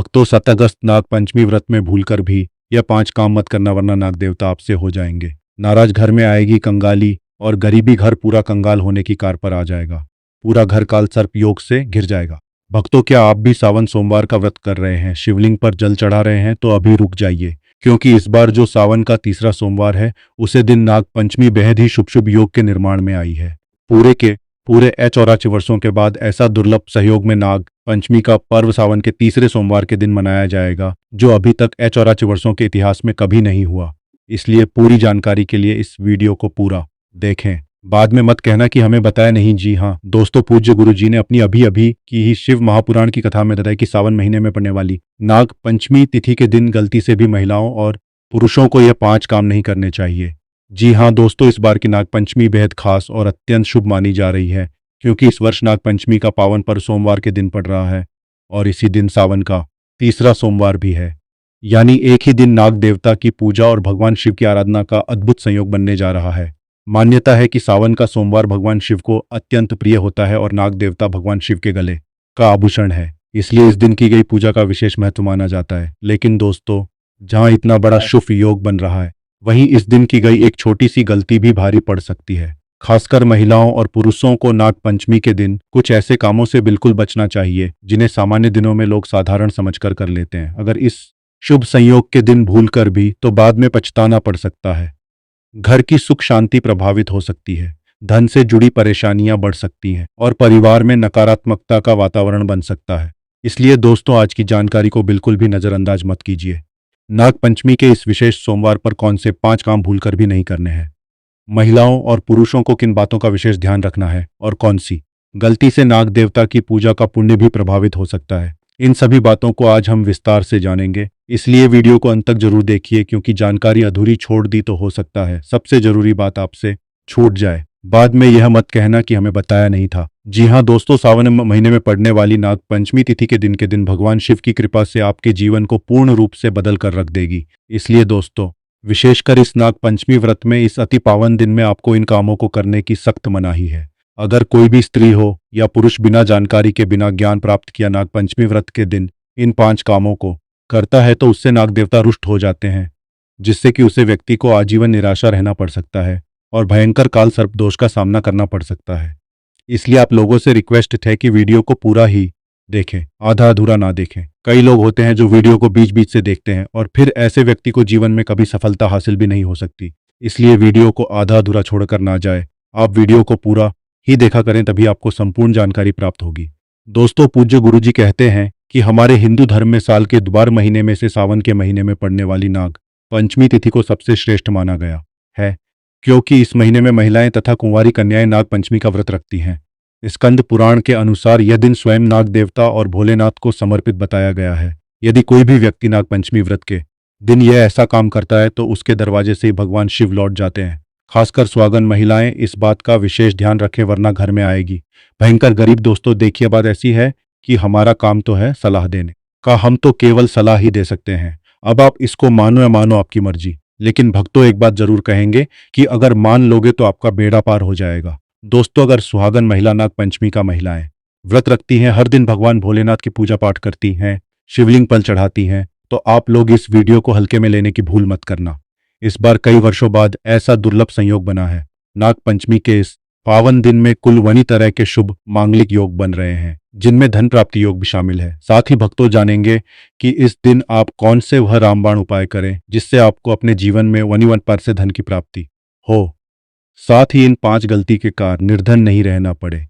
भक्तों 7 अगस्त नाग पंचमी व्रत में भूलकर भी यह 5 काम मत करना वरना नाग देवता आपसे हो जाएंगे। नाराज घर में आएगी कंगाली और गरीबी घर पूरा कंगाल होने की कार पर आ जाएगा। पूरा घर काल सर्प योग से घिर जाएगा। भक्तों, क्या आप भी सावन सोमवार का व्रत कर रहे हैं, शिवलिंग पर जल चढ़ा रहे हैं तो अभी रुक जाइए, क्योंकि इस बार जो सावन का तीसरा सोमवार है उसे दिन नाग पंचमी बेहद ही शुभ योग के निर्माण में आई है। पूरे 84 वर्षों के बाद ऐसा दुर्लभ सहयोग में नाग पंचमी का पर्व सावन के तीसरे सोमवार के दिन मनाया जाएगा, जो अभी तक 84 वर्षों के इतिहास में कभी नहीं हुआ। इसलिए पूरी जानकारी के लिए इस वीडियो को पूरा देखें। बाद में मत कहना कि हमें बताया नहीं। जी हाँ दोस्तों, पूज्य गुरु जी ने अपनी अभी अभी की ही शिव महापुराण की कथा में बताया कि सावन महीने में पड़ने वाली नाग पंचमी तिथि के दिन गलती से भी महिलाओं और पुरुषों को यह 5 काम नहीं करने चाहिए। जी हाँ दोस्तों, इस बार की नाग पंचमी बेहद खास और अत्यंत शुभ मानी जा रही है, क्योंकि इस वर्ष नाग पंचमी का पावन पर्व सोमवार के दिन पड़ रहा है और इसी दिन सावन का तीसरा सोमवार भी है। यानी एक ही दिन नाग देवता की पूजा और भगवान शिव की आराधना का अद्भुत संयोग बनने जा रहा है। मान्यता है कि सावन का सोमवार भगवान शिव को अत्यंत प्रिय होता है और नाग देवता भगवान शिव के गले का आभूषण है, इसलिए इस दिन की गई पूजा का विशेष महत्व माना जाता है। लेकिन दोस्तों, जहां इतना बड़ा शुभ योग बन रहा है, वहीं इस दिन की गई एक छोटी सी गलती भी भारी पड़ सकती है। खासकर महिलाओं और पुरुषों को नाग पंचमी के दिन कुछ ऐसे कामों से बिल्कुल बचना चाहिए जिन्हें सामान्य दिनों में लोग साधारण समझकर कर लेते हैं। अगर इस शुभ संयोग के दिन भूल कर भी तो बाद में पछताना पड़ सकता है। घर की सुख शांति प्रभावित हो सकती है, धन से जुड़ी परेशानियां बढ़ सकती हैं और परिवार में नकारात्मकता का वातावरण बन सकता है। इसलिए दोस्तों, आज की जानकारी को बिल्कुल भी नजरअंदाज मत कीजिए। नाग पंचमी के इस विशेष सोमवार पर कौन से 5 काम भूलकर भी नहीं करने हैं, महिलाओं और पुरुषों को किन बातों का विशेष ध्यान रखना है और कौन सी गलती से नाग देवता की पूजा का पुण्य भी प्रभावित हो सकता है, इन सभी बातों को आज हम विस्तार से जानेंगे। इसलिए वीडियो को अंत तक जरूर देखिए, क्योंकि जानकारी अधूरी छोड़ दी तो हो सकता है सबसे जरूरी बात आपसे छूट जाए। बाद में यह मत कहना कि हमें बताया नहीं था। जी हाँ दोस्तों, सावन महीने में पड़ने वाली नाग पंचमी तिथि के दिन भगवान शिव की कृपा से आपके जीवन को पूर्ण रूप से बदल कर रख देगी। इसलिए दोस्तों, विशेषकर इस नाग पंचमी व्रत में इस अति पावन दिन में आपको इन कामों को करने की सख्त मनाही है। अगर कोई भी स्त्री हो या पुरुष बिना जानकारी के, बिना ज्ञान प्राप्त किया नाग पंचमी व्रत के दिन इन 5 कामों को करता है तो उससे नाग देवता रुष्ट हो जाते हैं, जिससे कि उसे व्यक्ति को आजीवन निराशा रहना पड़ सकता है और भयंकर काल सर्प दोष का सामना करना पड़ सकता है। इसलिए आप लोगों से रिक्वेस्ट है कि वीडियो को पूरा ही देखें, आधा अधूरा ना देखें। कई लोग होते हैं जो वीडियो को बीच बीच से देखते हैं और फिर ऐसे व्यक्ति को जीवन में कभी सफलता हासिल भी नहीं हो सकती। इसलिए वीडियो को आधा अधूरा छोड़कर ना जाए, आप वीडियो को पूरा ही देखा करें, तभी आपको संपूर्ण जानकारी प्राप्त होगी। दोस्तों, पूज्य गुरु जी कहते हैं कि हमारे हिंदू धर्म में साल के द्वार महीने में से सावन के महीने में पड़ने वाली नाग पंचमी तिथि को सबसे श्रेष्ठ माना गया है, क्योंकि इस महीने में महिलाएं तथा कुंवारी कन्याएं नाग पंचमी का व्रत रखती हैं। स्कंद पुराण के अनुसार यह दिन स्वयं नाग देवता और भोलेनाथ को समर्पित बताया गया है। यदि कोई भी व्यक्ति नाग पंचमी व्रत के दिन यह ऐसा काम करता है तो उसके दरवाजे से ही भगवान शिव लौट जाते हैं। खासकर सुहागन महिलाएं इस बात का विशेष ध्यान रखें, वरना घर में आएगी भयंकर गरीब। दोस्तों देखिए, बात ऐसी है कि हमारा काम तो है सलाह देने का, हम तो केवल सलाह ही दे सकते हैं। अब आप इसको मानो या मानो, आपकी मर्जी। लेकिन भक्तों, एक बात जरूर कहेंगे कि अगर मान लोगे तो आपका बेड़ा पार हो जाएगा। दोस्तों, अगर सुहागन महिला नाग पंचमी का महिलाएं व्रत रखती हैं, हर दिन भगवान भोलेनाथ की पूजा पाठ करती हैं, शिवलिंग पर चढ़ाती हैं, तो आप लोग इस वीडियो को हल्के में लेने की भूल मत करना। इस बार कई वर्षों बाद ऐसा दुर्लभ संयोग बना है। नाग पंचमी के इस पावन दिन में कुल 19 तरह के शुभ मांगलिक योग बन रहे हैं, जिनमें धन प्राप्ति योग भी शामिल है। साथ ही भक्तों जानेंगे कि इस दिन आप कौन से वह रामबाण उपाय करें जिससे आपको अपने जीवन में 1 से धन की प्राप्ति हो। साथ ही इन 5 गलती के कारण निर्धन नहीं रहना पड़े,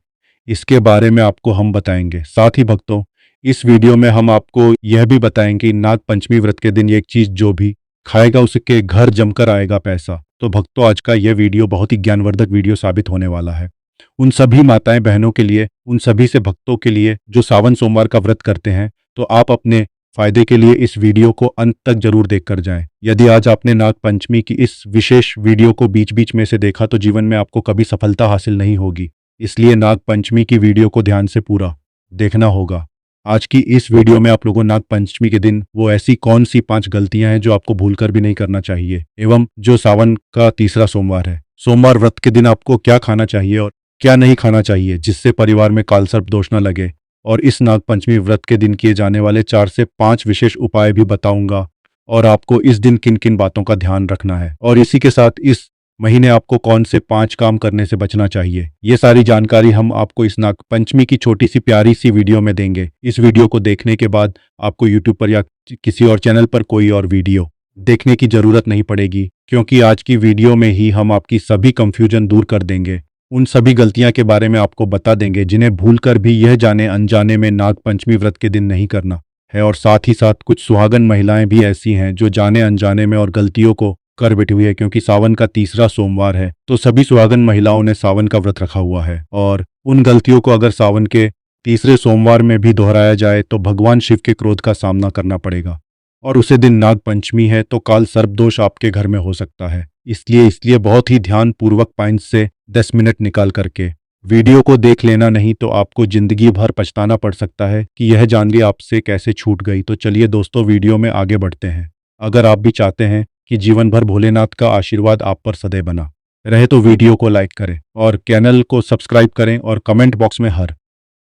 इसके बारे में आपको हम बताएंगे। साथ ही भक्तों, इस वीडियो में हम आपको यह भी बताएंगे नाग पंचमी व्रत के दिन एक चीज जो भी खाएगा उसके घर जमकर आएगा पैसा। तो भक्तों, आज का यह वीडियो बहुत ही ज्ञानवर्धक वीडियो साबित होने वाला है उन सभी माताएं बहनों के लिए, उन सभी से भक्तों के लिए जो सावन सोमवार का व्रत करते हैं। तो आप अपने फायदे के लिए इस वीडियो को अंत तक जरूर देखकर जाएं। यदि आज आपने नाग पंचमी की इस विशेष वीडियो को बीच बीच में से देखा तो जीवन में आपको कभी सफलता हासिल नहीं होगी। इसलिए नाग पंचमी की वीडियो को ध्यान से पूरा देखना होगा। आज की इस वीडियो में आप लोगों नाग पंचमी के दिन वो ऐसी कौन सी 5 गलतियां हैं जो आपको भूलकर भी नहीं करना चाहिए, एवं जो सावन का तीसरा सोमवार है, सोमवार व्रत के दिन आपको क्या खाना चाहिए और क्या नहीं खाना चाहिए जिससे परिवार में कालसर्प दोष न लगे और इस नाग पंचमी व्रत के दिन किए जाने वाले 4 से 5 विशेष उपाय भी बताऊंगा और आपको इस दिन किन किन बातों का ध्यान रखना है और इसी के साथ इस महीने आपको कौन से 5 काम करने से बचना चाहिए। ये सारी जानकारी हम आपको इस नाग पंचमी की छोटी सी प्यारी सी वीडियो में देंगे। इस वीडियो को देखने के बाद आपको यूट्यूब पर या किसी और चैनल पर कोई और वीडियो देखने की जरूरत नहीं पड़ेगी, क्योंकि आज की वीडियो में ही हम आपकी सभी कंफ्यूजन दूर कर देंगे। उन सभी गलतियां के बारे में आपको बता देंगे जिन्हें भूलकर भी यह जाने अनजाने में नाग पंचमी व्रत के दिन नहीं करना है, और साथ ही साथ कुछ सुहागन महिलाएं भी ऐसी हैं जो जाने अनजाने में और गलतियों को कर बैठी हुई है, क्योंकि सावन का तीसरा सोमवार है तो सभी सुहागन महिलाओं ने सावन का व्रत रखा हुआ है और उन गलतियों को अगर सावन के तीसरे सोमवार में भी दोहराया जाए तो भगवान शिव के क्रोध का सामना करना पड़ेगा और उसे दिन नाग पंचमी है तो काल सर्प दोष आपके घर में हो सकता है। इसलिए बहुत ही ध्यान पूर्वक 5 से 10 मिनट निकाल करके वीडियो को देख लेना, नहीं तो आपको जिंदगी भर पछताना पड़ सकता है कि यह जानकारी आपसे कैसे छूट गई। तो चलिए दोस्तों, वीडियो में आगे बढ़ते हैं। अगर आप भी चाहते हैं कि जीवन भर भोलेनाथ का आशीर्वाद आप पर सदैव बना रहे तो वीडियो को लाइक करें और चैनल को सब्सक्राइब करें और कमेंट बॉक्स में हर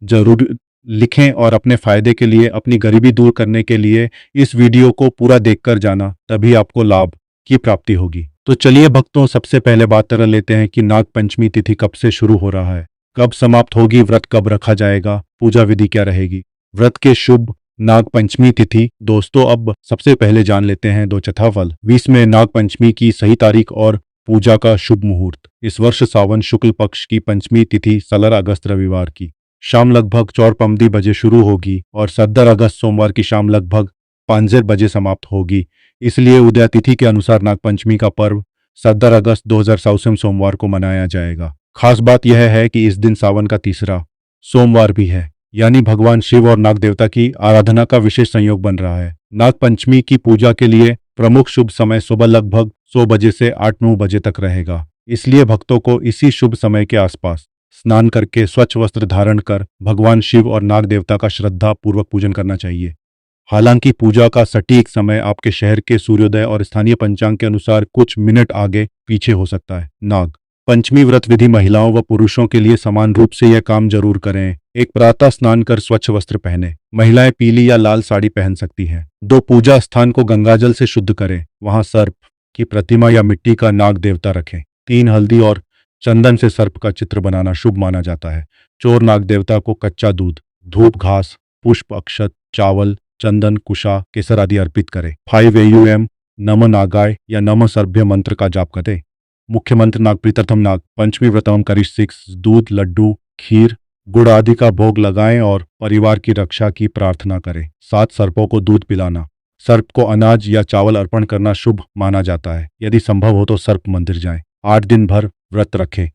जरूर लिखें और अपने फायदे के लिए, अपनी गरीबी दूर करने के लिए इस वीडियो को पूरा देखकर जाना, तभी आपको लाभ की प्राप्ति होगी। तो चलिए भक्तों, सबसे पहले बात कर लेते हैं कि नाग पंचमी तिथि कब से शुरू हो रहा है, कब समाप्त होगी, व्रत कब रखा जाएगा, पूजा विधि क्या रहेगी, व्रत के शुभ नाग पंचमी तिथि। दोस्तों, अब सबसे पहले जान लेते हैं 2 फल 20 में नाग पंचमी की सही तारीख और पूजा का शुभ मुहूर्त। इस वर्ष सावन शुक्ल पक्ष की पंचमी तिथि 16 अगस्त रविवार की शाम लगभग 4:15 बजे शुरू होगी और 17 अगस्त सोमवार की शाम लगभग 5 बजे समाप्त होगी। इसलिए उदय तिथि के अनुसार नाग पंचमी का पर्व 17 अगस्त 2024 सोमवार को मनाया जाएगा। खास बात यह है कि इस दिन सावन का तीसरा सोमवार भी है, यानी भगवान शिव और नाग देवता की आराधना का विशेष संयोग बन रहा है। नाग पंचमी की पूजा के लिए प्रमुख शुभ समय सुबह लगभग 100 बजे से 8-9 बजे तक रहेगा। इसलिए भक्तों को इसी शुभ समय के आसपास स्नान करके स्वच्छ वस्त्र धारण कर भगवान शिव और नाग देवता का श्रद्धा पूर्वक पूजन करना चाहिए। हालांकि पूजा का सटीक समय आपके शहर के सूर्योदय और स्थानीय पंचांग के अनुसार कुछ मिनट आगे पीछे हो सकता है। नाग पंचमी व्रत विधि महिलाओं व पुरुषों के लिए समान रूप से यह काम जरूर करें। एक प्रातः स्नान कर स्वच्छ वस्त्र पहने। महिलाएं पीली या लाल साड़ी पहन सकती हैं। 2 पूजा स्थान को गंगाजल से शुद्ध करें, वहां सर्प की प्रतिमा या मिट्टी का नाग देवता रखें। 3 हल्दी और चंदन से सर्प का चित्र बनाना शुभ माना जाता है। चोर नाग देवता को कच्चा दूध, धूप, घास, पुष्प, अक्षत, चावल, चंदन, कुशा, केसर आदि अर्पित करें। 5 AUM नम नागाय या नम सर्भ्य मंत्र का जाप करें। मुख्य मंत्र नाग प्रीतर्थम नाग पंचमी व्रतम करिश 6। दूध, लड्डू, खीर, गुड़ आदि का भोग लगाएं और परिवार की रक्षा की प्रार्थना करें। 7 सर्पों को दूध पिलाना। सर्प को अनाज या चावल अर्पण करना शुभ माना जाता है। यदि संभव हो तो सर्प मंदिर जाएं। 8 दिन भर व्रत रखें।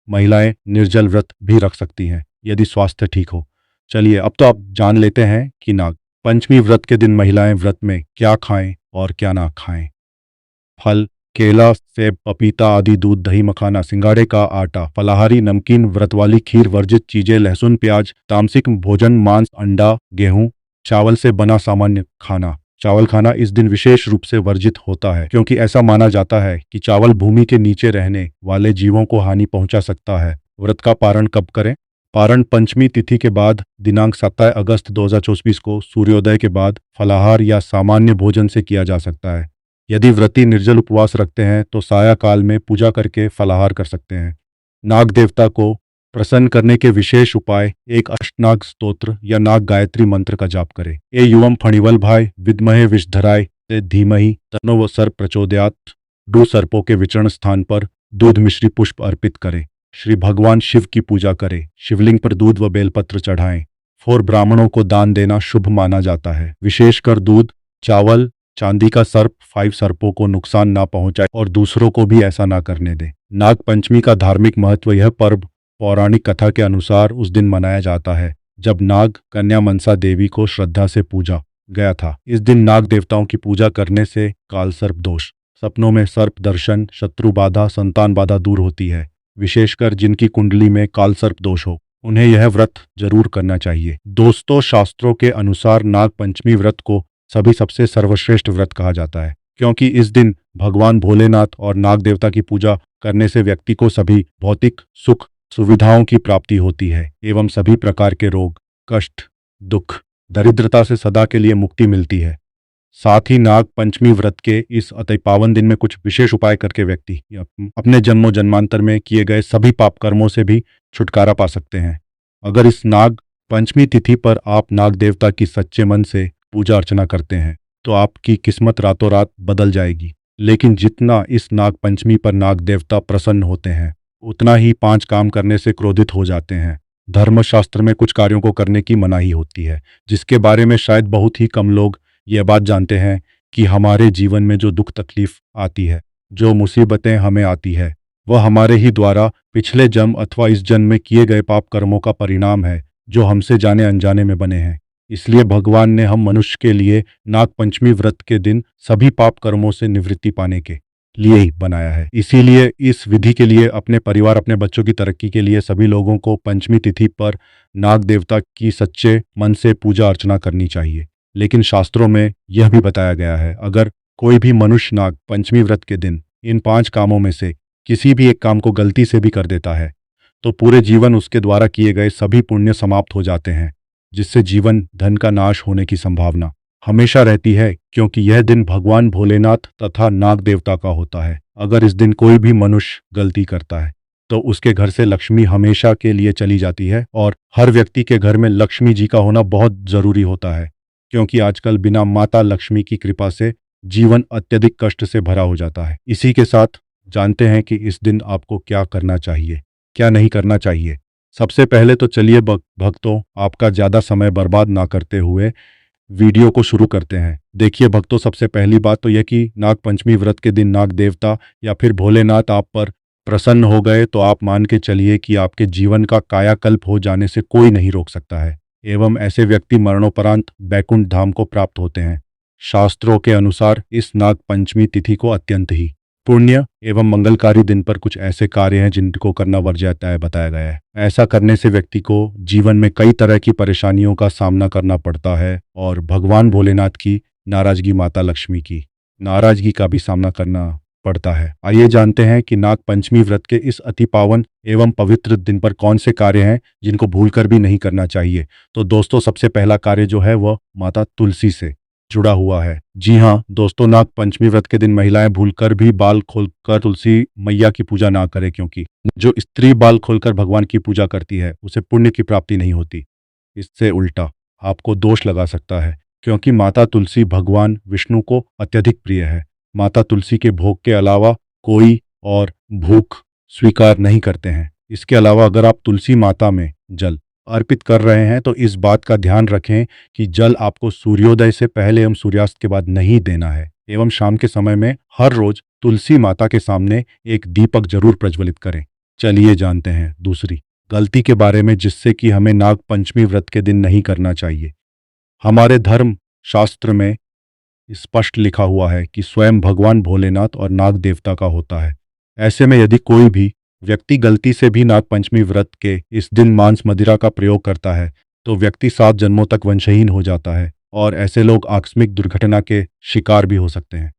महिलाएं निर्जल व्रत भी रख सकती हैं यदि स्वास्थ्य ठीक हो। चलिए अब तो आप जान लेते हैं कि नाग पंचमी व्रत के दिन महिलाएं व्रत में क्या खाएं और क्या ना खाएं। फल, केला, सेब, पपीता आदि, दूध, दही, मखाना, सिंगाड़े का आटा, फलाहारी, नमकीन, व्रत वाली खीर, वर्जित चीजें, लहसुन, प्याज, तामसिक भोजन, मांस, अंडा, गेहूं, चावल से बना सामान्य खाना। चावल खाना इस दिन विशेष रूप से वर्जित होता है, क्योंकि ऐसा माना जाता है कि चावल भूमि के नीचे रहने वाले जीवों को हानि पहुंचा सकता है। व्रत का पारण कब करें? पारण पंचमी तिथि के बाद दिनांक 17 अगस्त 2024 को सूर्योदय के बाद फलाहार या सामान्य भोजन से किया जा सकता है। यदि व्रती निर्जल उपवास रखते हैं तो साया काल में पूजा करके फलाहार कर सकते हैं। नाग देवता को प्रसन्न करने के विशेष उपाय: एक अष्टनाग स्तोत्र या नाग गायत्री मंत्र का जाप करें। ए युवम फणिवल भाई विद्महे विषधराय ते धीमहि तन्नो वो सर्प प्रचोदयात। 2 सर्पों के विचरण स्थान पर दूध मिश्री पुष्प अर्पित करें। श्री भगवान शिव की पूजा करें। शिवलिंग पर दूध व बेलपत्र चढ़ाएं। 4 ब्राह्मणों को दान देना शुभ माना जाता है। विशेषकर दूध, चावल, चांदी का सर्प 5 सर्पों को नुकसान ना पहुंचाए और दूसरों को भी ऐसा ना करने दे। नाग पंचमी का धार्मिक महत्व: यह पर्व पौराणिक कथा के अनुसार उस दिन मनाया जाता है जब नाग कन्या मनसा देवी को श्रद्धा से पूजा गया था। इस दिन नाग देवताओं की पूजा करने से काल सर्प दोष, सपनों में सर्प दर्शन, शत्रु बाधा, संतान बाधा दूर होती है। विशेषकर जिनकी कुंडली में काल सर्प दोष हो, उन्हें यह व्रत जरूर करना चाहिए। दोस्तों, शास्त्रों के अनुसार नाग पंचमी व्रत को सभी सबसे सर्वश्रेष्ठ व्रत कहा जाता है, क्योंकि इस दिन भगवान भोलेनाथ और नाग देवता की पूजा करने से व्यक्ति को सभी भौतिक सुख सुविधाओं की प्राप्ति होती है एवं सभी प्रकार के रोग कष्ट, दुख, दरिद्रता से सदा के लिए मुक्ति मिलती है। साथ ही नाग पंचमी व्रत के इस अति पावन दिन में कुछ विशेष उपाय करके व्यक्ति अपने जन्मों जन्मांतर में किए गए सभी पाप कर्मों से भी छुटकारा पा सकते हैं। अगर इस नाग पंचमी तिथि पर आप नाग देवता की सच्चे मन से पूजा अर्चना करते हैं तो आपकी किस्मत रातों रात बदल जाएगी। लेकिन जितना इस नाग पंचमी पर नाग देवता प्रसन्न होते हैं उतना ही 5 काम करने से क्रोधित हो जाते हैं। धर्मशास्त्र में कुछ कार्यों को करने की मनाही होती है, जिसके बारे में शायद बहुत ही कम लोग ये बात जानते हैं कि हमारे जीवन में जो दुख तकलीफ आती है, जो मुसीबतें हमें आती है, वह हमारे ही द्वारा पिछले जन्म अथवा इस जन्म में किए गए पाप कर्मों का परिणाम है, जो हमसे जाने अनजाने में बने हैं। इसलिए भगवान ने हम मनुष्य के लिए नाग पंचमी व्रत के दिन सभी पाप कर्मों से निवृत्ति पाने के लिए ही बनाया है। इसीलिए इस विधि के लिए अपने परिवार, अपने बच्चों की तरक्की के लिए सभी लोगों को पंचमी तिथि पर नाग देवता की सच्चे मन से पूजा अर्चना करनी चाहिए। लेकिन शास्त्रों में यह भी बताया गया है, अगर कोई भी मनुष्य नाग पंचमी व्रत के दिन इन 5 कामों में से किसी भी एक काम को गलती से भी कर देता है तो पूरे जीवन उसके द्वारा किए गए सभी पुण्य समाप्त हो जाते हैं, जिससे जीवन धन का नाश होने की संभावना हमेशा रहती है, क्योंकि यह दिन भगवान भोलेनाथ तथा नाग देवता का होता है। अगर इस दिन कोई भी मनुष्य गलती करता है तो उसके घर से लक्ष्मी हमेशा के लिए चली जाती है, और हर व्यक्ति के घर में लक्ष्मी जी का होना बहुत जरूरी होता है, क्योंकि आजकल बिना माता लक्ष्मी की कृपा से जीवन अत्यधिक कष्ट से भरा हो जाता है। इसी के साथ जानते हैं कि इस दिन आपको क्या करना चाहिए, क्या नहीं करना चाहिए। सबसे पहले तो चलिए भक्तों, आपका ज़्यादा समय बर्बाद ना करते हुए वीडियो को शुरू करते हैं। देखिए भक्तों, सबसे पहली बात तो यह कि नाग पंचमी व्रत के दिन नाग देवता या फिर भोलेनाथ आप पर प्रसन्न हो गए तो आप मान के चलिए कि आपके जीवन का कायाकल्प हो जाने से कोई नहीं रोक सकता है, एवं ऐसे व्यक्ति मरणोपरांत बैकुंठ धाम को प्राप्त होते हैं। शास्त्रों के अनुसार इस नाग पंचमी तिथि को अत्यंत ही पुण्य एवं मंगलकारी दिन पर कुछ ऐसे कार्य हैं जिनको करना वर्ज्य बताया गया है। ऐसा करने से व्यक्ति को जीवन में कई तरह की परेशानियों का सामना करना पड़ता है और भगवान भोलेनाथ की नाराजगी, माता लक्ष्मी की नाराजगी का भी सामना करना पड़ता है। आइए जानते हैं कि नाग पंचमी व्रत के इस अति पावन एवं पवित्र दिन पर कौन से कार्य हैं जिनको भूलकर भी नहीं करना चाहिए। तो दोस्तों, सबसे पहला कार्य जो है वह माता तुलसी से जुड़ा हुआ है। जी हाँ दोस्तों, नाग पंचमी व्रत के दिन महिलाएं भूलकर भी बाल खोलकर तुलसी मैया की पूजा ना करें, क्योंकि जो स्त्री बाल खोलकर भगवान की पूजा करती है उसे पुण्य की प्राप्ति नहीं होती। इससे उल्टा आपको दोष लगा सकता है, क्योंकि माता तुलसी भगवान विष्णु को अत्यधिक प्रिय है। माता तुलसी के भोग के अलावा कोई और भूख स्वीकार नहीं करते हैं। इसके अलावा अगर आप तुलसी माता में जल अर्पित कर रहे हैं तो इस बात का ध्यान रखें कि जल आपको सूर्योदय से पहले एवं सूर्यास्त के बाद नहीं देना है, एवं शाम के समय में हर रोज तुलसी माता के सामने एक दीपक जरूर प्रज्वलित करें। चलिए जानते हैं दूसरी गलती के बारे में, जिससे कि हमें नाग पंचमी व्रत के दिन नहीं करना चाहिए। हमारे धर्म शास्त्र में स्पष्ट लिखा हुआ है कि स्वयं भगवान भोलेनाथ और नाग देवता का होता है। ऐसे में यदि कोई भी व्यक्ति गलती से भी नाग पंचमी व्रत के इस दिन मांस मदिरा का प्रयोग करता है तो व्यक्ति 7 जन्मों तक वंशहीन हो जाता है, और ऐसे लोग आकस्मिक दुर्घटना के शिकार भी हो सकते हैं।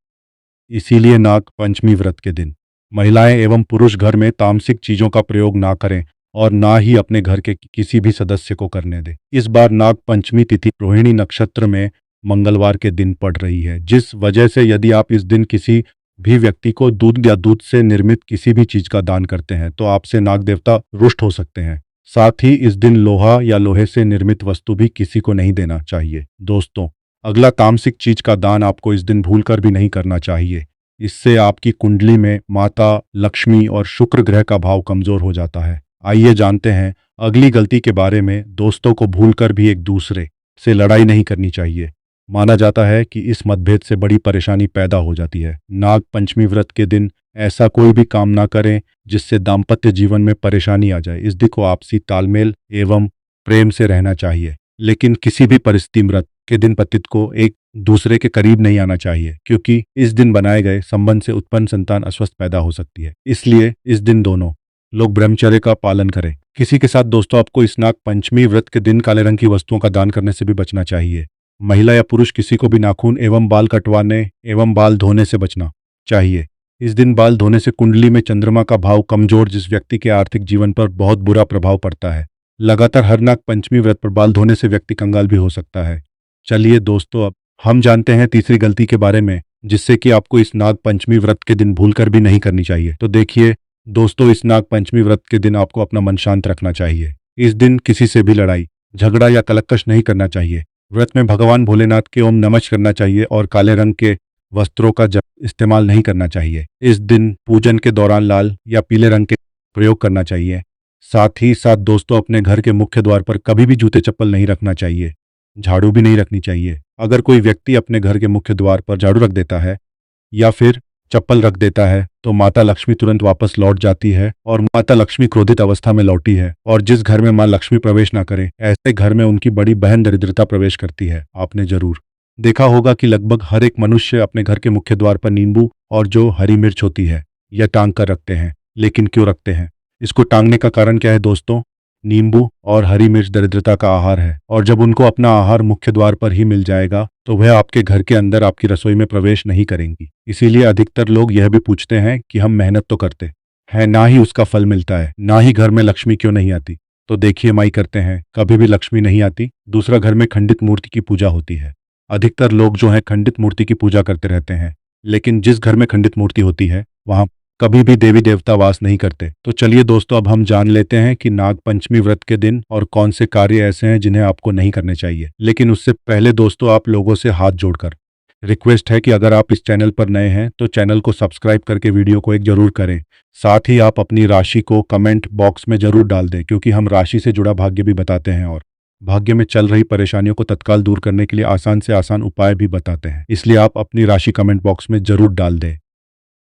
इसीलिए नाग पंचमी व्रत के दिन महिलाएं एवं पुरुष घर में तामसिक चीजों का प्रयोग ना करें और ना ही अपने घर के किसी भी सदस्य को करने दें। इस बार नाग पंचमी तिथि रोहिणी नक्षत्र में मंगलवार के दिन पड़ रही है, जिस वजह से यदि आप इस दिन किसी भी व्यक्ति को दूध या दूध से निर्मित किसी भी चीज का दान करते हैं तो आपसे नाग देवता रुष्ट हो सकते हैं। साथ ही इस दिन लोहा या लोहे से निर्मित वस्तु भी किसी को नहीं देना चाहिए। दोस्तों, अगला तामसिक चीज का दान आपको इस दिन भूलकर भी नहीं करना चाहिए। इससे आपकी कुंडली में माता लक्ष्मी और शुक्र ग्रह का भाव कमजोर हो जाता है। आइए जानते हैं अगली गलती के बारे में। दोस्तों को भूलकर भी एक दूसरे से लड़ाई नहीं करनी चाहिए। माना जाता है कि इस मतभेद से बड़ी परेशानी पैदा हो जाती है। नाग पंचमी व्रत के दिन ऐसा कोई भी काम ना करें जिससे दाम्पत्य जीवन में परेशानी आ जाए। इस दिन को आपसी तालमेल एवं प्रेम से रहना चाहिए, लेकिन किसी भी परिस्थिति व्रत के दिन पतित को एक दूसरे के करीब नहीं आना चाहिए, क्योंकि इस दिन बनाए गए संबंध से उत्पन्न संतान अस्वस्थ पैदा हो सकती है। इसलिए इस दिन दोनों लोग ब्रह्मचर्य का पालन करें। किसी के साथ दोस्तों आपको इस नाग पंचमी व्रत के दिन काले रंग की वस्तुओं का दान करने से भी बचना चाहिए। महिला या पुरुष किसी को भी नाखून एवं बाल कटवाने एवं बाल धोने से बचना चाहिए। इस दिन बाल धोने से कुंडली में चंद्रमा का भाव कमजोर, जिस व्यक्ति के आर्थिक जीवन पर बहुत बुरा प्रभाव पड़ता है। लगातार हर नाग पंचमी व्रत पर बाल धोने से व्यक्ति कंगाल भी हो सकता है। चलिए दोस्तों, अब हम जानते हैं तीसरी गलती के बारे में, जिससे कि आपको इस नाग पंचमी व्रत के दिन भूलकर भी नहीं करनी चाहिए। तो देखिए दोस्तों, इस नाग पंचमी व्रत के दिन आपको अपना मन शांत रखना चाहिए। इस दिन किसी से भी लड़ाई झगड़ा या कलकश नहीं करना चाहिए। व्रत में भगवान भोलेनाथ के ओम नमः करना चाहिए और काले रंग के वस्त्रों का इस्तेमाल नहीं करना चाहिए। इस दिन पूजन के दौरान लाल या पीले रंग के प्रयोग करना चाहिए। साथ ही साथ दोस्तों, अपने घर के मुख्य द्वार पर कभी भी जूते चप्पल नहीं रखना चाहिए, झाड़ू भी नहीं रखनी चाहिए। अगर कोई व्यक्ति अपने घर के मुख्य द्वार पर झाड़ू रख देता है या फिर चप्पल रख देता है तो माता लक्ष्मी तुरंत वापस लौट जाती है और माता लक्ष्मी क्रोधित अवस्था में लौटी है। और जिस घर में मां लक्ष्मी प्रवेश ना करे, ऐसे घर में उनकी बड़ी बहन दरिद्रता प्रवेश करती है। आपने जरूर देखा होगा कि लगभग हर एक मनुष्य अपने घर के मुख्य द्वार पर नींबू और जो हरी मिर्च होती है यह टांग कर रखते हैं। लेकिन क्यों रखते हैं? इसको टांगने का कारण क्या है दोस्तों? नींबू और हरी मिर्च दरिद्रता का आहार है, और जब उनको अपना आहार मुख्य द्वार पर ही मिल जाएगा तो वह आपके घर के अंदर आपकी रसोई में प्रवेश नहीं करेंगी। इसीलिए अधिकतर लोग यह भी पूछते हैं कि हम मेहनत तो करते हैं, ना ही उसका फल मिलता है, ना ही घर में लक्ष्मी क्यों नहीं आती? तो देखिए माई करते हैं, कभी भी लक्ष्मी नहीं आती। दूसरा, घर में खंडित मूर्ति की पूजा होती है। अधिकतर लोग जो है खंडित मूर्ति की पूजा करते रहते हैं, लेकिन जिस घर में खंडित मूर्ति होती है वहां कभी भी देवी देवता वास नहीं करते। तो चलिए दोस्तों, अब हम जान लेते हैं कि नाग पंचमी व्रत के दिन और कौन से कार्य ऐसे हैं जिन्हें आपको नहीं करने चाहिए। लेकिन उससे पहले दोस्तों, आप लोगों से हाथ जोड़कर रिक्वेस्ट है कि अगर आप इस चैनल पर नए हैं तो चैनल को सब्सक्राइब करके वीडियो को एक जरूर करें। साथ ही आप अपनी राशि को कमेंट बॉक्स में जरूर डाल दें, क्योंकि हम राशि से जुड़ा भाग्य भी बताते हैं और भाग्य में चल रही परेशानियों को तत्काल दूर करने के लिए आसान से आसान उपाय भी बताते हैं। इसलिए आप अपनी राशि कमेंट बॉक्स में जरूर डाल दें।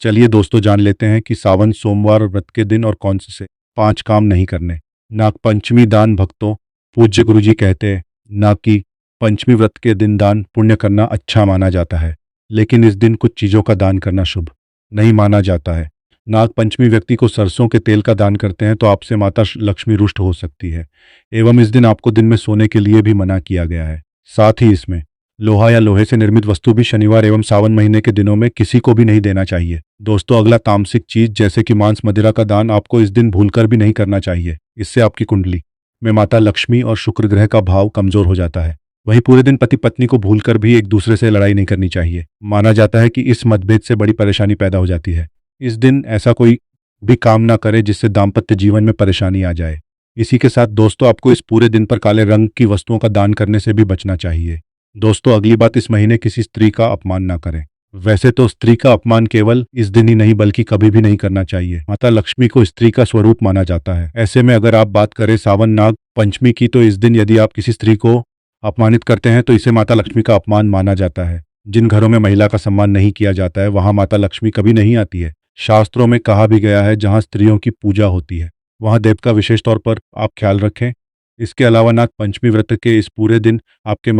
चलिए दोस्तों, जान लेते हैं कि सावन सोमवार व्रत के दिन और कौन से 5 काम नहीं करने। नागपंचमी दान भक्तों, पूज्य गुरुजी कहते हैं ना कि पंचमी व्रत के दिन दान पुण्य करना अच्छा माना जाता है, लेकिन इस दिन कुछ चीजों का दान करना शुभ नहीं माना जाता है। नाग पंचमी व्यक्ति को सरसों के तेल का दान करते हैं तो आपसे माता लक्ष्मी रुष्ट हो सकती है, एवं इस दिन आपको दिन में सोने के लिए भी मना किया गया है। साथ ही इसमें लोहा या लोहे से निर्मित वस्तु भी शनिवार एवं सावन महीने के दिनों में किसी को भी नहीं देना चाहिए। दोस्तों, अगला तामसिक चीज जैसे कि मांस मदिरा का दान आपको इस दिन भूलकर भी नहीं करना चाहिए। इससे आपकी कुंडली में माता लक्ष्मी और शुक्र ग्रह का भाव कमजोर हो जाता है। वहीं पूरे दिन पति पत्नी को भूलकर भी एक दूसरे से लड़ाई नहीं करनी चाहिए। माना जाता है कि इस मतभेद से बड़ी परेशानी पैदा हो जाती है। इस दिन ऐसा कोई भी काम ना करे जिससे दाम्पत्य जीवन में परेशानी आ जाए। इसी के साथ दोस्तों, आपको इस पूरे दिन पर काले रंग की वस्तुओं का दान करने से भी बचना चाहिए। दोस्तों, अगली बात, इस महीने किसी स्त्री का अपमान ना करें। वैसे तो स्त्री का अपमान केवल इस दिन ही नहीं बल्कि कभी भी नहीं करना चाहिए। माता लक्ष्मी को स्त्री का स्वरूप माना जाता है। ऐसे में अगर आप बात करें सावन नाग पंचमी की, तो इस दिन यदि आप किसी स्त्री को अपमानित करते हैं तो इसे माता लक्ष्मी का अपमान माना जाता है। जिन घरों में महिला का सम्मान नहीं किया जाता है वहां माता लक्ष्मी कभी नहीं आती है। शास्त्रों में कहा भी गया है, जहां स्त्रियों की पूजा होती है वहां देव का विशेष तौर पर आप ख्याल रखें। इसके अलावा नाग पंचमी व्रत के इस पूरे दिन आपके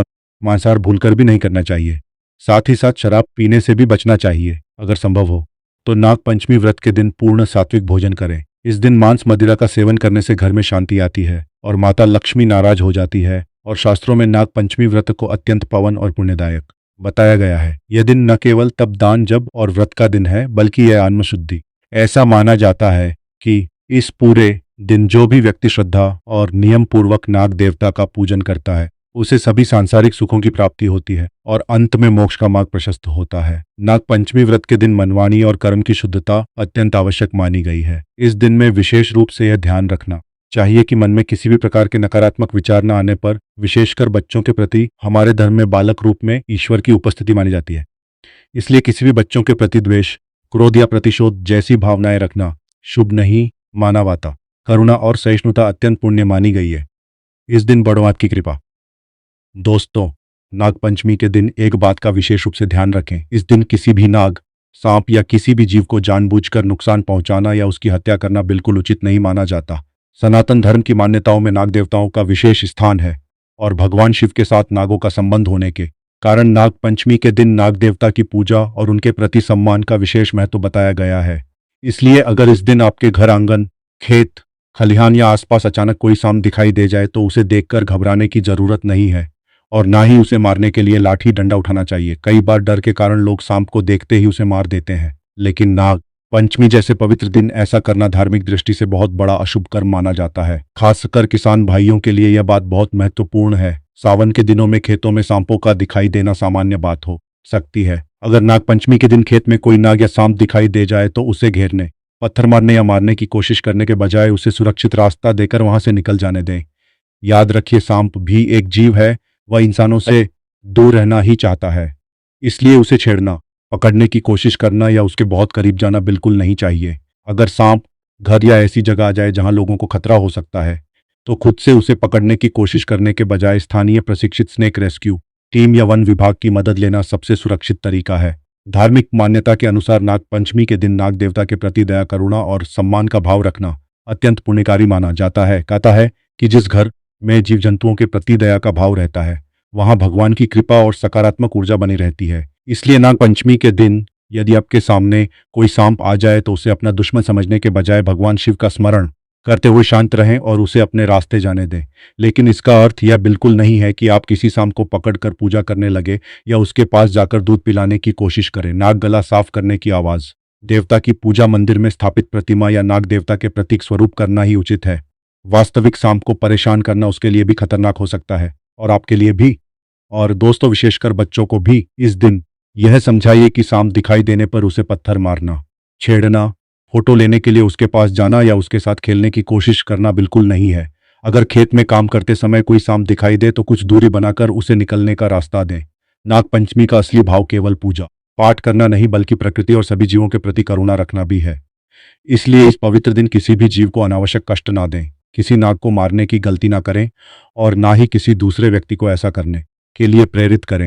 मांसाहार भूलकर भी नहीं करना चाहिए। साथ ही साथ शराब पीने से भी बचना चाहिए। अगर संभव हो तो नाग पंचमी व्रत के दिन पूर्ण सात्विक भोजन करें। इस दिन मांस मदिरा का सेवन करने से घर में शांति आती है और माता लक्ष्मी नाराज हो जाती है। और शास्त्रों में नाग पंचमी व्रत को अत्यंत पावन और पुण्यदायक बताया गया है। यह दिन न केवल तप दान जप और व्रत का दिन है, बल्कि यह आत्मशुद्धि। ऐसा माना जाता है कि इस पूरे दिन जो भी व्यक्ति श्रद्धा और नियम पूर्वक नाग देवता का पूजन करता है उसे सभी सांसारिक सुखों की प्राप्ति होती है और अंत में मोक्ष का मार्ग प्रशस्त होता है। नाग पंचमी व्रत के दिन मनवाणी और कर्म की शुद्धता अत्यंत आवश्यक मानी गई है। इस दिन में विशेष रूप से यह ध्यान रखना चाहिए कि मन में किसी भी प्रकार के नकारात्मक विचार न आने पर, विशेषकर बच्चों के प्रति हमारे धर्म में बालक रूप में ईश्वर की उपस्थिति मानी जाती है। इसलिए किसी भी बच्चों के प्रति द्वेष, क्रोध या प्रतिशोध जैसी भावनाएं रखना शुभ नहीं माना जाता। करुणा और सहिष्णुता अत्यंत पुण्य मानी गई है। इस दिन बड़ों की कृपा। दोस्तों, नाग पंचमी के दिन एक बात का विशेष रूप से ध्यान रखें। इस दिन किसी भी नाग, सांप या किसी भी जीव को जानबूझकर नुकसान पहुंचाना या उसकी हत्या करना बिल्कुल उचित नहीं माना जाता। सनातन धर्म की मान्यताओं में नाग देवताओं का विशेष स्थान है और भगवान शिव के साथ नागों का संबंध होने के कारण नाग पंचमी के दिन नाग देवता की पूजा और उनके प्रति सम्मान का विशेष महत्व बताया गया है। इसलिए अगर इस दिन आपके घर आंगन, खेत, खलिहान या आसपास अचानक कोई सांप दिखाई दे जाए तो उसे देखकर घबराने की जरूरत नहीं है और ना ही उसे मारने के लिए लाठी डंडा उठाना चाहिए। कई बार डर के कारण लोग सांप को देखते ही उसे मार देते हैं, लेकिन नाग पंचमी जैसे पवित्र दिन ऐसा करना धार्मिक दृष्टि से बहुत बड़ा अशुभ कर्म माना जाता है। खासकर किसान भाइयों के लिए यह बात बहुत महत्वपूर्ण है। सावन के दिनों में खेतों में सांपों का दिखाई देना सामान्य बात हो सकती है। अगर नाग पंचमी के दिन खेत में कोई नाग या सांप दिखाई दे जाए तो उसे घेरने, पत्थर मारने या मारने की कोशिश करने के बजाय उसे सुरक्षित रास्ता देकर वहां से निकल जाने दें। याद रखिए, सांप भी एक जीव है, वह इंसानों से दूर रहना ही चाहता है, इसलिए उसे छेड़ना, पकड़ने की कोशिश करना या उसके बहुत करीब जाना बिल्कुल नहीं चाहिए। अगर सांप घर या ऐसी जगह आ जाए जहां लोगों को खतरा हो सकता है, तो खुद से उसे पकड़ने की कोशिश करने के बजाय स्थानीय प्रशिक्षित स्नेक रेस्क्यू टीम या वन विभाग की मदद लेना सबसे सुरक्षित तरीका है। धार्मिक मान्यता के अनुसार नाग पंचमी के दिन नाग देवता के प्रति दया, करुणा और सम्मान का भाव रखना अत्यंत पुण्यकारी माना जाता है। कहता है कि जिस घर में जीव जंतुओं के प्रति दया का भाव रहता है, वहां भगवान की कृपा और सकारात्मक ऊर्जा बनी रहती है। इसलिए नाग पंचमी के दिन यदि आपके सामने कोई सांप आ जाए तो उसे अपना दुश्मन समझने के बजाय भगवान शिव का स्मरण करते हुए शांत रहें और उसे अपने रास्ते जाने दें। लेकिन इसका अर्थ यह बिल्कुल नहीं है कि आप किसी सांप को पकड़कर पूजा करने लगे या उसके पास जाकर दूध पिलाने की कोशिश करें। नाग गला साफ करने की आवाज़, देवता की पूजा, मंदिर में स्थापित प्रतिमा या नाग देवता के प्रतीक स्वरूप करना ही उचित है। वास्तविक सांप को परेशान करना उसके लिए भी खतरनाक हो सकता है और आपके लिए भी। और दोस्तों, विशेषकर बच्चों को भी इस दिन यह समझाइए कि सांप दिखाई देने पर उसे पत्थर मारना, छेड़ना, फोटो लेने के लिए उसके पास जाना या उसके साथ खेलने की कोशिश करना बिल्कुल नहीं है। अगर खेत में काम करते समय कोई सांप दिखाई दे तो कुछ दूरी बनाकर उसे निकलने का रास्ता दें। नाग पंचमी का असली भाव केवल पूजा पाठ करना नहीं बल्कि प्रकृति और सभी जीवों के प्रति करुणा रखना भी है। इसलिए इस पवित्र दिन किसी भी जीव को अनावश्यक कष्ट ना दें, किसी नाग को मारने की गलती ना करें और ना ही किसी दूसरे व्यक्ति को ऐसा करने के लिए प्रेरित करें।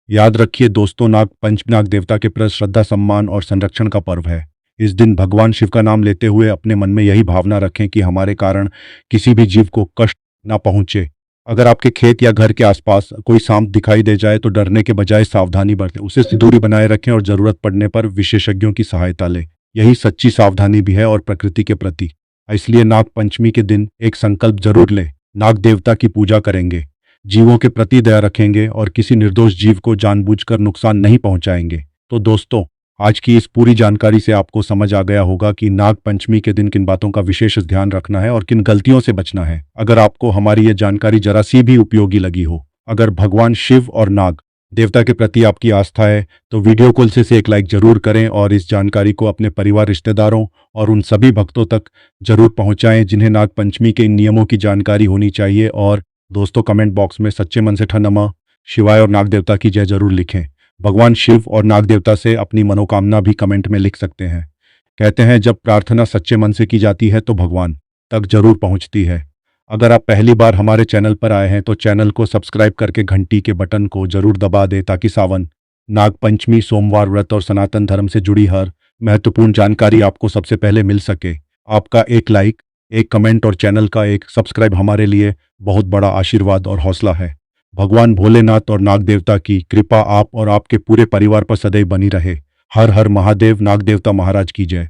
याद रखिए दोस्तों, नाग पंचमी नाग देवता के प्रति श्रद्धा, सम्मान और संरक्षण का पर्व है। इस दिन भगवान शिव का नाम लेते हुए अपने मन में यही भावना रखें कि हमारे कारण किसी भी जीव को कष्ट ना पहुंचे। अगर आपके खेत या घर के आसपास कोई सांप दिखाई दे जाए तो डरने के बजाय सावधानी बरतें, उससे दूरी बनाए रखें और जरूरत पड़ने पर विशेषज्ञों की सहायता लें। यही सच्ची सावधानी भी है और प्रकृति के प्रति। इसलिए नाग पंचमी के दिन एक संकल्प जरूर लें, नाग देवता की पूजा करेंगे, जीवों के प्रति दया रखेंगे और किसी निर्दोष जीव को जानबूझकर नुकसान नहीं पहुंचाएंगे। तो दोस्तों, आज की इस पूरी जानकारी से आपको समझ आ गया होगा कि नाग पंचमी के दिन किन बातों का विशेष ध्यान रखना है और किन गलतियों से बचना है। अगर आपको हमारी ये जानकारी जरा सी भी उपयोगी लगी हो, अगर भगवान शिव और नाग देवता के प्रति आपकी आस्था है, तो वीडियो को से एक लाइक जरूर करें और इस जानकारी को अपने परिवार, रिश्तेदारों और उन सभी भक्तों तक जरूर पहुंचाएं जिन्हें नाग पंचमी के इन नियमों की जानकारी होनी चाहिए। और दोस्तों, कमेंट बॉक्स में सच्चे मन से ठा नमः शिवाय और नाग देवता की जय जरूर लिखें। भगवान शिव और नाग देवता से अपनी मनोकामना भी कमेंट में लिख सकते हैं। कहते हैं जब प्रार्थना सच्चे मन से की जाती है तो भगवान तक जरूर पहुंचती है। अगर आप पहली बार हमारे चैनल पर आए हैं तो चैनल को सब्सक्राइब करके घंटी के बटन को जरूर दबा दें ताकि सावन, नाग पंचमी, सोमवार व्रत और सनातन धर्म से जुड़ी हर महत्वपूर्ण जानकारी आपको सबसे पहले मिल सके। आपका एक लाइक, एक कमेंट और चैनल का एक सब्सक्राइब हमारे लिए बहुत बड़ा आशीर्वाद और हौसला है। भगवान भोलेनाथ और नाग देवता की कृपा आप और आपके पूरे परिवार पर सदैव बनी रहे। हर हर महादेव, नाग देवता महाराज की जय।